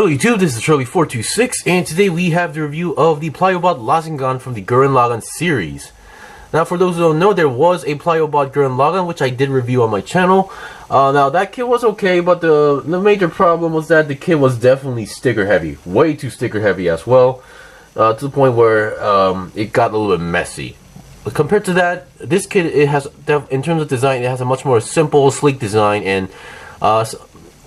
Hello YouTube, this is Shirley426, and today we have the review of the Plaiobot Lazengann from the Gurren Lagann series. Now, for those who don't know, there was a Plaiobot Gurren Lagann, which I did review on my channel. Now, that kit was okay, but the major problem was that the kit was definitely sticker heavy. Way too sticker heavy as well, to the point where it got a little bit messy. But compared to that, this kit, it has, in terms of design, it has a much more simple, sleek design, and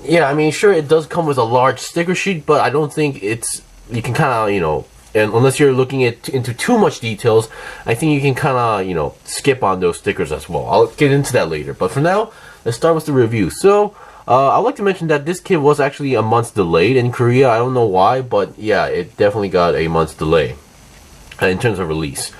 yeah, I mean, sure, it does come with a large sticker sheet, but I don't think you can kind of, and unless you're looking into too much details, I think you can kind of, skip on those stickers as well. I'll get into that later, but for now, let's start with the review. So, I'd like to mention that this kit was actually a month delayed in Korea. I don't know why, but yeah, it definitely got a month's delay in terms of release.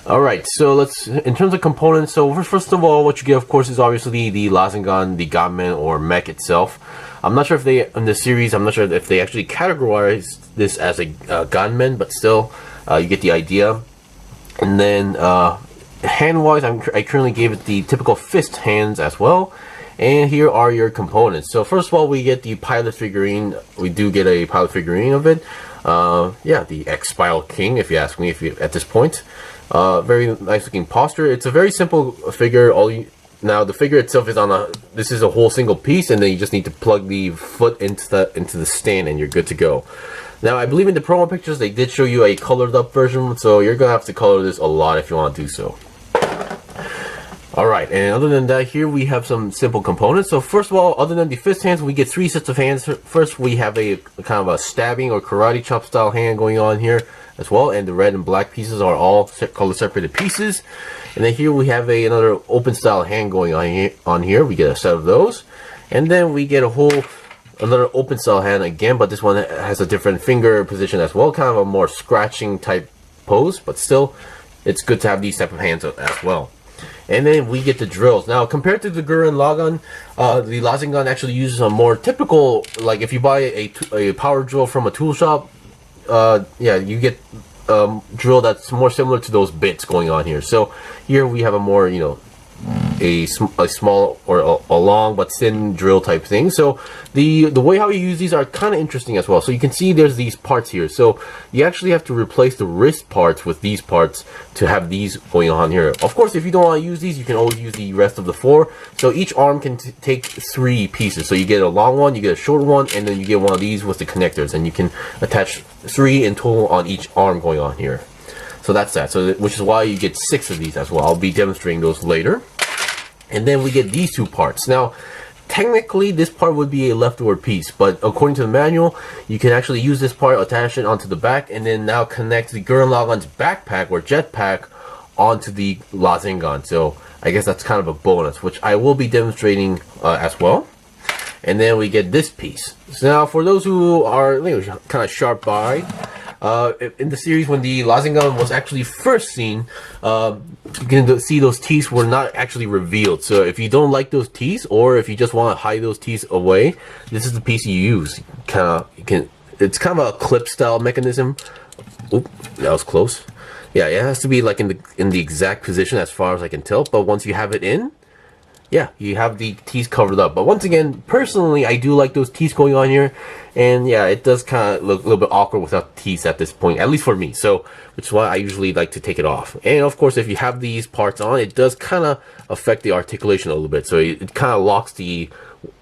Alright, so in terms of components, so first of all, what you get, of course, is obviously the Lazengann, the gunman or mech itself. I'm not sure if they, in the series, I'm not sure if they actually categorize this as a gunman, but still, you get the idea. And then, hand-wise, I currently gave it the typical fist hands as well. And here are your components. So first of all, we get the pilot figurine. We do get a pilot figurine of it. Yeah, the X-Spile King, if you ask me, at this point. Very nice looking posture. It's a very simple figure. Now the figure itself is this is a whole single piece, and then you just need to plug the foot into the stand, and you're good to go. Now I believe in the promo pictures they did show you a colored up version, so you're gonna have to color this a lot if you want to do so. Alright, and other than that, here we have some simple components. So first of all, other than the fist hands, we get 3 sets of hands. First, we have a kind of a stabbing or karate chop style hand going on here as well, and the red and black pieces are all color separated pieces. And then here we have another open style hand going on here. We get a set of those, and then we get another open style hand again, but this one has a different finger position as well, kind of a more scratching type pose, but still, it's good to have these type of hands as well. And then we get the drills. Now, compared to the Gurren Lagann, the Lazengann actually uses a more typical, like if you buy a power drill from a tool shop, yeah, you get drill that's more similar to those bits going on here. So here we have a more, a small or a long but thin drill type thing. So the way how you use these are kind of interesting as well. So you can see there's these parts here. So you actually have to replace the wrist parts with these parts to have these going on here. Of course, if you don't want to use these, you can always use the rest of the 4. So each arm can take 3 pieces. So you get a long one, you get a short one, and then you get one of these with the connectors, and you can attach 3 in total on each arm going on here. So that's that. So which is why you get 6 of these as well. I'll be demonstrating those later. And then we get these 2 parts. Now, technically, this part would be a leftover piece, but according to the manual, you can actually use this part, attach it onto the back, and then now connect the Gurren Lagann's backpack or jetpack onto the Lazengann. So I guess that's kind of a bonus, which I will be demonstrating as well. And then we get this piece. So now, for those who are kind of sharp-eyed, in the series, when the Lazengann was actually first seen, you can see those teeth were not actually revealed. So if you don't like those teeth, or if you just want to hide those teeth away, this is the piece you use. It's kind of a clip style mechanism. Oop, that was close. Yeah, it has to be like in the exact position as far as I can tell. But once you have it in, yeah, you have the teeth covered up. But once again, personally, I do like those teeth going on here. And yeah, it does kind of look a little bit awkward without teeth at this point, at least for me. So, which is why I usually like to take it off. And of course, if you have these parts on, it does kind of affect the articulation a little bit. So it kind of locks the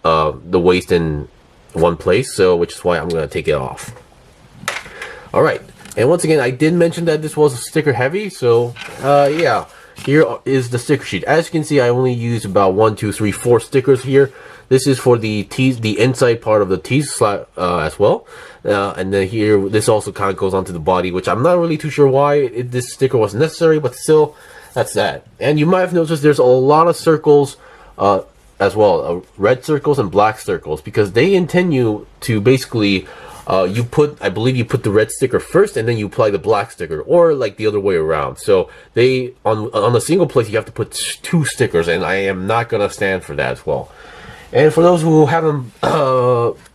waist in one place. So, which is why I'm going to take it off. Alright, and once again, I did mention that this was sticker heavy. So, yeah. Here is the sticker sheet. As you can see, I only used about 1, 2, 3, 4 stickers here. This is for the teeth, the inside part of the teeth as well. And then here, this also kind of goes onto the body, which I'm not really too sure why this sticker was necessary, but still, that's that. And you might have noticed there's a lot of circles as well, red circles and black circles, because they intend you to basically I believe you put the red sticker first, and then you apply the black sticker, or like the other way around. So they on a single place you have to put 2 stickers, and I am not gonna stand for that as well. And for those who haven't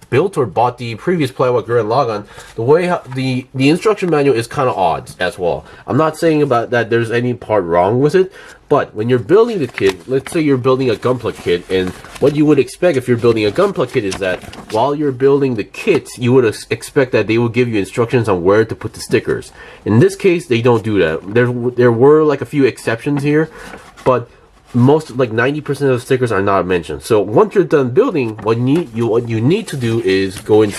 built or bought the previous Plaiobot Gurren Lagann, the way the instruction manual is kind of odd as well. I'm not saying about that there's any part wrong with it, but when you're building the kit, let's say you're building a gunpla kit, and what you would expect if you're building a gunpla kit is that while you're building the kit, you would expect that they will give you instructions on where to put the stickers. In this case, they don't do that. There were like a few exceptions here, but most, like 90% of the stickers are not mentioned. So once you're done building, what you need to do is go and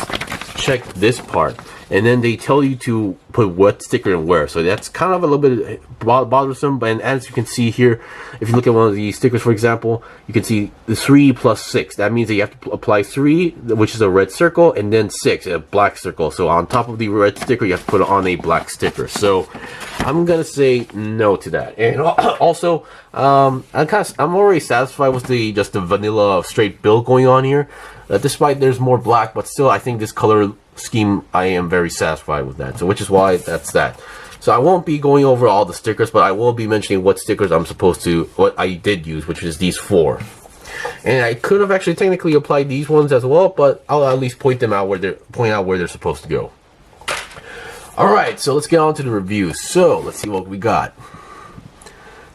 check this part, and then they tell you to put what sticker and where. So that's kind of a little bit bothersome, but as you can see here, if you look at one of these stickers, for example, you can see the 3 plus 6. That means that you have to apply 3, which is a red circle, and then 6, a black circle. So on top of the red sticker, you have to put on a black sticker. So I'm gonna say no to that. And also, I'm already satisfied with just the vanilla straight build going on here. Despite there's more black, but still I think this color scheme, I am very satisfied with that. So which is why that's that. So I won't be going over all the stickers, but I will be mentioning what stickers what I did use, which is these 4. And I could have actually technically applied these ones as well, but I'll at least point out where they're supposed to go. Alright, so let's get on to the review. So let's see what we got.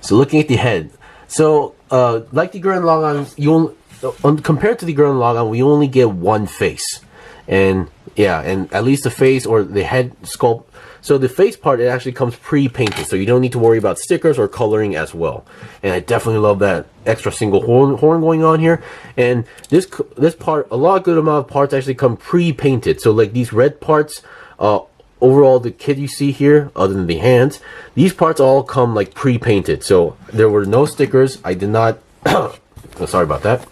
So looking at the head. So like the Gurren Lagann, compared to the Gurren Lagann, we only get one face. And yeah, and at least the face or the head sculpt. So the face part, it actually comes pre-painted, so you don't need to worry about stickers or coloring as well. And I definitely love that extra single horn going on here. And this part, a good amount of parts actually come pre-painted. So like these red parts, overall the kit you see here, other than the hands, these parts all come like pre-painted. So there were no stickers. I did not. Oh, sorry about that.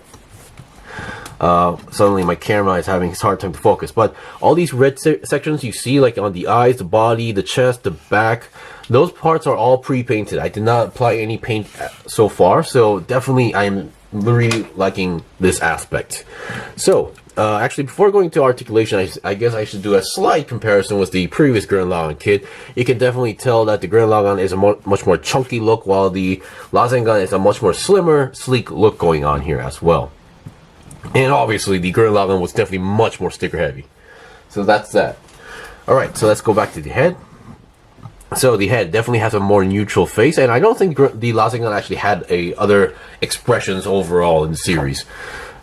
Suddenly my camera is having a hard time to focus, but all these red sections you see, like on the eyes, the body, the chest, the back, those parts are all pre-painted. I did not apply any paint so far, so definitely I'm really liking this aspect. So actually, before going to articulation, I guess I should do a slight comparison with the previous Gurren Lagann kit. You can definitely tell that the Gurren Lagann is a much more chunky look, while the Lazengann is a much more slimmer, sleek look going on here as well. And obviously, the Gurren Lagann was definitely much more sticker heavy. So that's that. Alright, so let's go back to the head. So the head definitely has a more neutral face, and I don't think the Lazengann actually had other expressions overall in the series.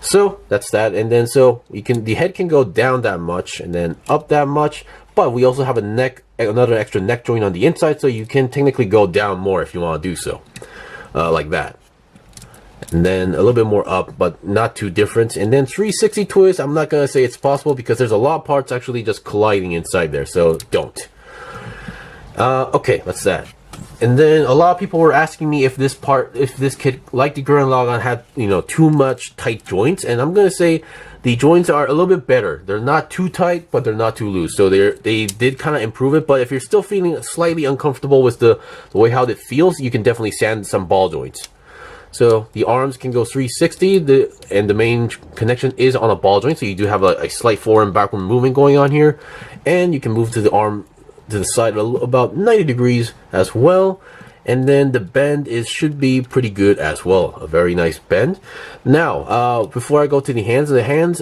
So that's that. And then so the head can go down that much and then up that much, but we also have another extra neck joint on the inside, so you can technically go down more if you want to do so, like that. And then a little bit more up, but not too different. And then 360 twist, I'm not gonna say it's possible because there's a lot of parts actually just colliding inside there, so don't. Okay, that's that. And then a lot of people were asking me if this kit, like the Gurren Lagann, had too much tight joints, and I'm gonna say the joints are a little bit better. They're not too tight, but they're not too loose. So they did kind of improve it. But if you're still feeling slightly uncomfortable with the way how it feels, you can definitely sand some ball joints. So the arms can go 360, and the main connection is on a ball joint, so you do have a slight forward and backward movement going on here, and you can move to the arm to the side about 90 degrees as well. And then the bend should be pretty good as well, a very nice bend. Now before I go to the hands,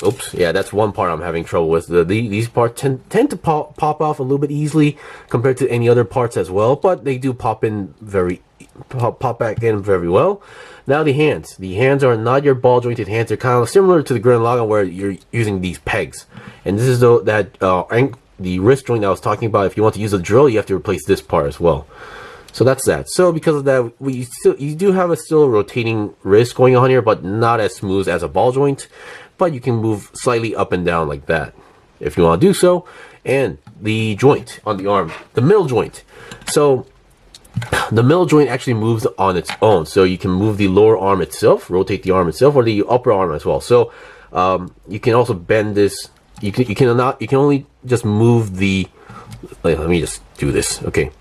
oops, yeah, that's one part I'm having trouble with. These parts tend to pop off a little bit easily compared to any other parts as well, but they do pop back in very well. Now the hands are not your ball jointed hands. They're kind of similar to the Gurren Lagann, where you're using these pegs, and this is the wrist joint I was talking about. If you want to use a drill, you have to replace this part as well. So that's that. So because of that, you do have a still rotating wrist going on here, but not as smooth as a ball joint. But you can move slightly up and down like that if you want to do so. And the joint on the arm, the middle joint. So the middle joint actually moves on its own. So you can move the lower arm itself, rotate the arm itself, or the upper arm as well. So you can also bend this. You can only just move the. Let me just do this. Okay.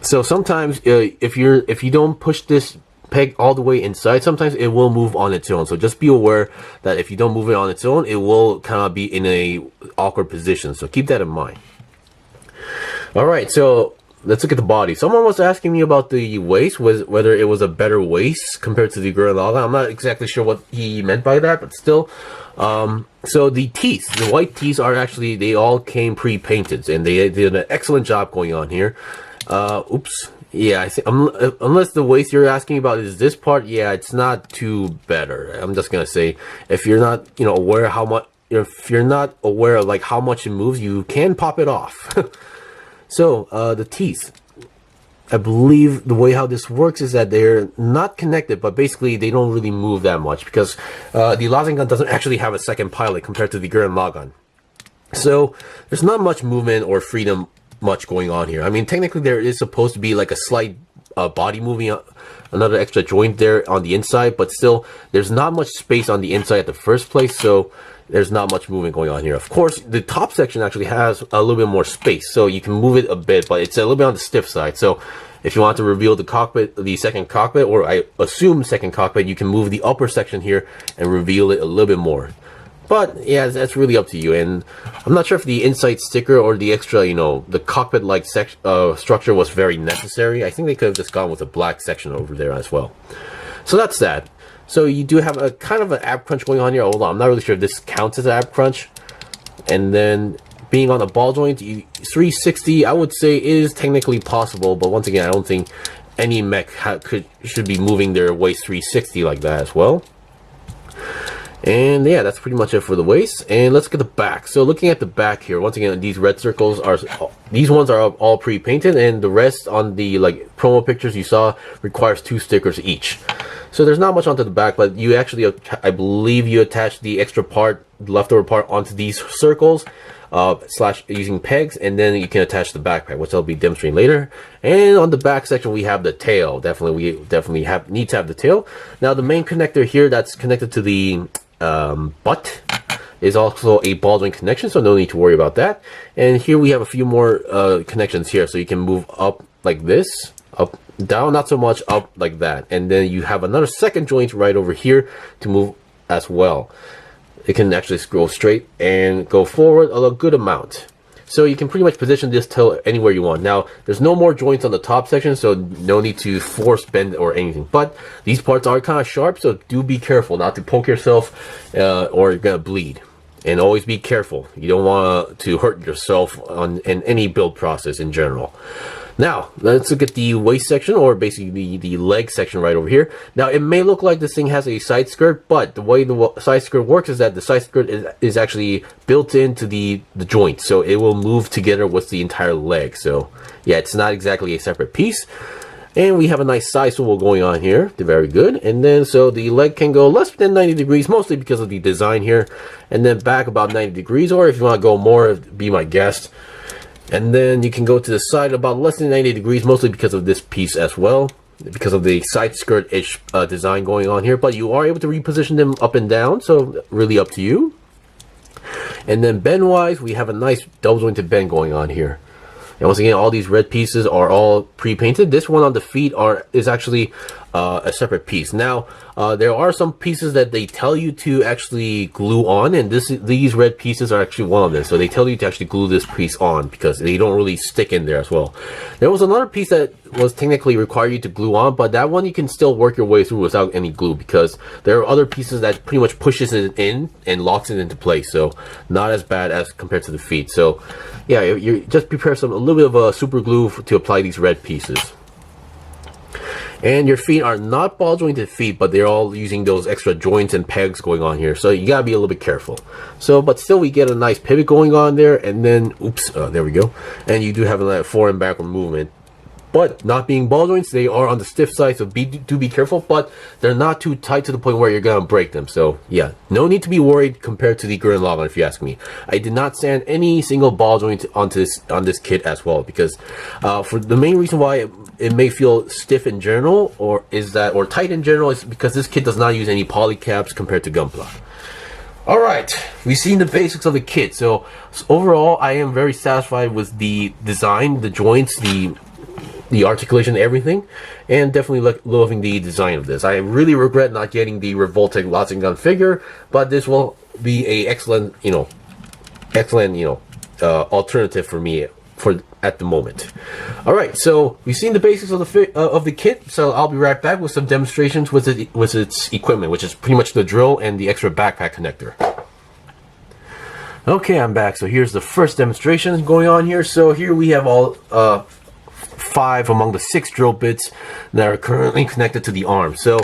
So sometimes if you don't push this peg all the way inside, sometimes it will move on its own. So just be aware that if you don't move it on its own, it will kind of be in a awkward position. So keep that in mind. All right, so let's look at the body. Someone was asking me about the waist, whether it was a better waist compared to the Gurren Lagann. I'm not exactly sure what he meant by that, but still, So the teeth, the white teeth are actually, they all came pre-painted, and they did an excellent job going on here. Oops. Yeah, I think unless the waist you're asking about is this part, yeah, it's not too better. I'm just gonna say, if you're not, aware how much, if you're not aware of like how much it moves, you can pop it off. So the teeth, I believe the way how this works is that they're not connected, but basically they don't really move that much because the Lazengann doesn't actually have a second pilot compared to the Gurren Lagann. So there's not much movement or freedom much going on here. I mean, technically there is supposed to be like a slight body moving, another extra joint there on the inside, but still there's not much space on the inside at the first place, so there's not much movement going on here. Of course, the top section actually has a little bit more space, so you can move it a bit, but it's a little bit on the stiff side. So if you want to reveal the cockpit, the second cockpit, or I assume second cockpit, you can move the upper section here and reveal it a little bit more. But yeah, that's really up to you. And I'm not sure if the inside sticker or the extra, the cockpit-like structure was very necessary. I think they could have just gone with a black section over there as well. So that's that. So you do have a kind of an ab crunch going on here. Hold on, I'm not really sure if this counts as an ab crunch. And then being on a ball joint, 360, I would say is technically possible. But once again, I don't think any mech should be moving their waist 360 like that as well. And yeah, that's pretty much it for the waist. And let's get the back. So looking at the back here, once again, these red circles are, these ones are all pre-painted, and the rest on the like promo pictures you saw requires 2 stickers each. So there's not much onto the back, but you actually, I believe you attach the extra part, the leftover part onto these circles, slash using pegs, and then you can attach the backpack, which I'll be demonstrating later. And on the back section we have the tail. We definitely need to have the tail. Now the main connector here that's connected to the butt is also a ball joint connection, so no need to worry about that. And here we have a few more connections here, so you can move up like this, up, down, not so much up like that. And then you have another second joint right over here to move as well. It can actually go straight and go forward a good amount. So you can pretty much position this tail anywhere you want. Now, there's no more joints on the top section, so no need to force bend or anything. But these parts are kind of sharp, so do be careful not to poke yourself or you're going to bleed. And always be careful. You don't want to hurt yourself in any build process in general. Now, let's look at the waist section, or basically the leg section right over here. Now, it may look like this thing has a side skirt, but the way the side skirt works is that the side skirt is actually built into the joint, so it will move together with the entire leg. So, yeah, it's not exactly a separate piece. And we have a nice side swivel going on here. They're very good. And then, so the leg can go less than 90 degrees, mostly because of the design here. And then back about 90 degrees, or if you want to go more, be my guest. And then you can go to the side about less than 90 degrees, mostly because of this piece as well, because of the side skirt-ish design going on here. But you are able to reposition them up and down, so really up to you. And then bend-wise, we have a nice double-jointed bend going on here. And once again, all these red pieces are all pre-painted. This one on the feet is actually a separate piece. Now, there are some pieces that they tell you to actually glue on, and these red pieces are actually one of them. So they tell you to actually glue this piece on because they don't really stick in there as well. There was another piece that was technically required you to glue on, but that one you can still work your way through without any glue because there are other pieces that pretty much pushes it in and locks it into place. So not as bad as compared to the feet. So yeah, you just prepare a little bit of a super glue to apply these red pieces. And your feet are not ball jointed feet, but they're all using those extra joints and pegs going on here. So you gotta be a little bit careful. So, but still we get a nice pivot going on there, and then, oops, there we go. And you do have a forward and backward movement. But not being ball joints, they are on the stiff side, so do be careful, but they're not too tight to the point where you're gonna break them. So yeah, no need to be worried compared to the Gurren Lagann, if you ask me. I did not sand any single ball joint on this kit as well, because for the main reason why it may feel stiff in general, or tight in general, is because this kit does not use any poly caps compared to Gunpla. Alright, we've seen the basics of the kit. So overall, I am very satisfied with the design, the joints, the articulation, everything, and definitely loving the design of this. I really regret not getting the Revoltech Lazengann figure, but this will be a excellent alternative for me at the moment. All right, so we've seen the basics of the kit. So I'll be right back with some demonstrations with its equipment, which is pretty much the drill and the extra backpack connector. Okay, I'm back. So here's the first demonstration going on here. So here we have all 5 among the 6 drill bits that are currently connected to the arm. So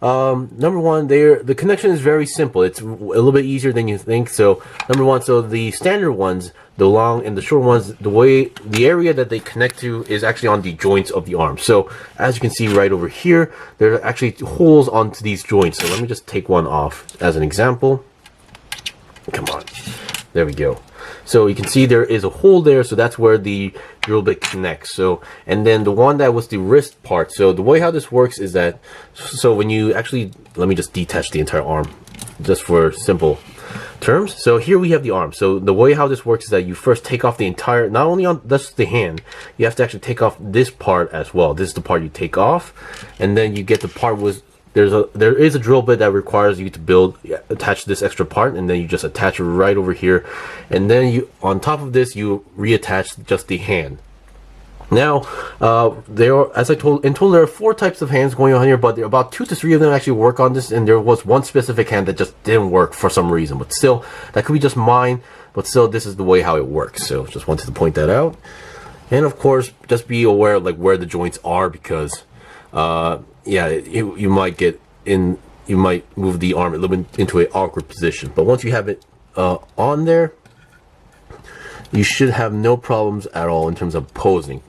number one, the connection is very simple. It's a little bit easier than you think. So number one, so the standard ones, the long and the short ones, the area that they connect to is actually on the joints of the arm. So as you can see right over here, there are actually holes onto these joints. So let me just take one off as an example. Come on. There we go. So you can see there is a hole there, so that's where the drill bit connects. So, and then the one that was the wrist part. So the way how this works is that, so when you actually, let me just detach the entire arm, just for simple terms. So here we have the arm. So the way how this works is that you first take off the entire, not only on that's the hand, you have to actually take off this part as well. This is the part you take off, and then you get the part with, there is a drill bit that requires you to attach this extra part, and then you just attach it right over here, and then you, on top of this, you reattach just the hand. Now, there are, as I told, in total there are 4 types of hands going on here, but there are about 2 to 3 of them actually work on this, and there was one specific hand that just didn't work for some reason. But still, that could be just mine. But still, this is the way how it works. So just wanted to point that out, and of course, just be aware of like where the joints are, because yeah, you might get in, you might move the arm a little bit into an awkward position. But once you have it on there, you should have no problems at all in terms of posing.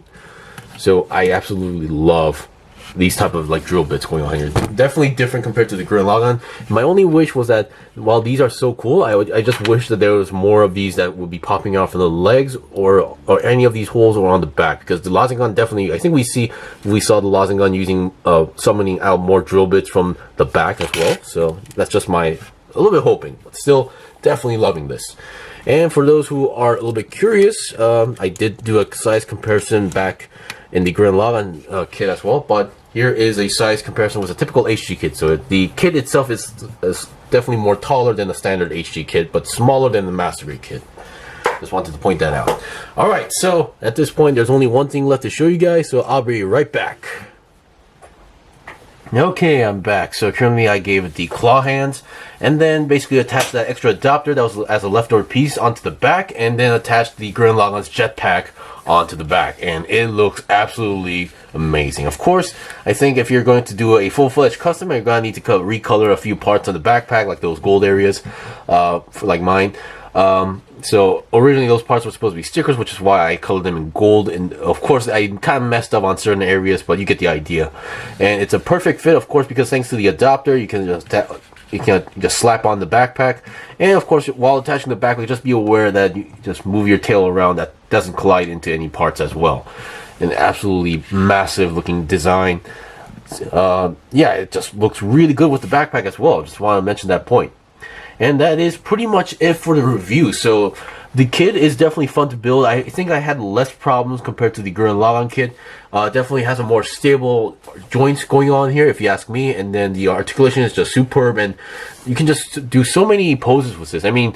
So I absolutely love these type of like drill bits going on here. Definitely different compared to the Gurren Lagann. My only wish was that while these are so cool, I just wish that there was more of these that would be popping out from the legs or any of these holes or on the back, because the Lazengann definitely, I think we saw the Lazengann using summoning out more drill bits from the back as well. So that's just a little bit hoping, but still definitely loving this. And for those who are a little bit curious, I did do a size comparison back in the Gurren Lagann kit as well, but here is a size comparison with a typical HG kit. So the kit itself is definitely more taller than the standard HG kit, but smaller than the Master Grade kit. Just wanted to point that out. Alright, so at this point there's only one thing left to show you guys, so I'll be right back. Okay, I'm back. So currently I gave it the claw hands, and then basically attached that extra adapter that was as a leftover piece onto the back, and then attached the Gurren Lagann's jetpack onto the back, and it looks absolutely amazing. Of course, I think if you're going to do a full-fledged custom, you're going to need to recolor a few parts on the backpack, like those gold areas, like mine. So originally those parts were supposed to be stickers, which is why I colored them in gold, and of course I kind of messed up on certain areas, but you get the idea. And it's a perfect fit, of course, because thanks to the adapter, you can just slap on the backpack. And of course, while attaching the backpack, just be aware that you just move your tail around, that doesn't collide into any parts as well. An absolutely massive looking design. Yeah, it just looks really good with the backpack as well. Just want to mention that point. And that is pretty much it for the review. So the kit is definitely fun to build. I think I had less problems compared to the Gurren Lagann kit. Definitely has a more stable joints going on here, if you ask me. And then the articulation is just superb, and you can just do so many poses with this. I mean,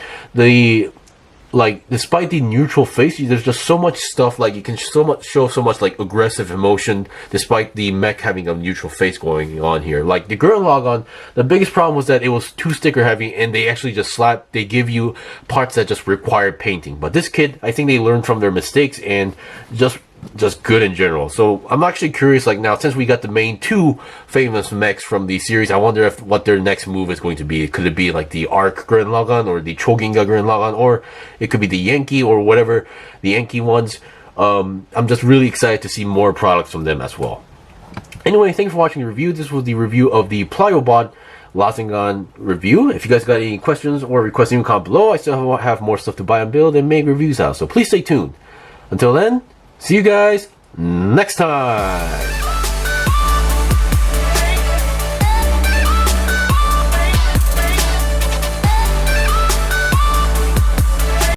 despite the neutral face, there's just so much stuff, like you can show so much like aggressive emotion despite the mech having a neutral face going on here. Like the Gurren Lagann, the biggest problem was that it was too sticker heavy, and they actually just they give you parts that just require painting. But this kit, I think they learned from their mistakes, and just good in general. So I'm actually curious, like now, since we got the main 2 famous mechs from the series, I wonder what their next move is going to be. Could it be like the Arc Gurren Lagann, or the Choginga Gurren Lagann, or it could be the Yankee, or whatever, the Yankee ones. I'm just really excited to see more products from them as well. Anyway, thanks for watching the review. This was the review of the Plaiobot Lazengann review. If you guys got any questions or requests, leave a comment below. I still have more stuff to buy and build and make reviews out, so please stay tuned. Until then, see you guys next time.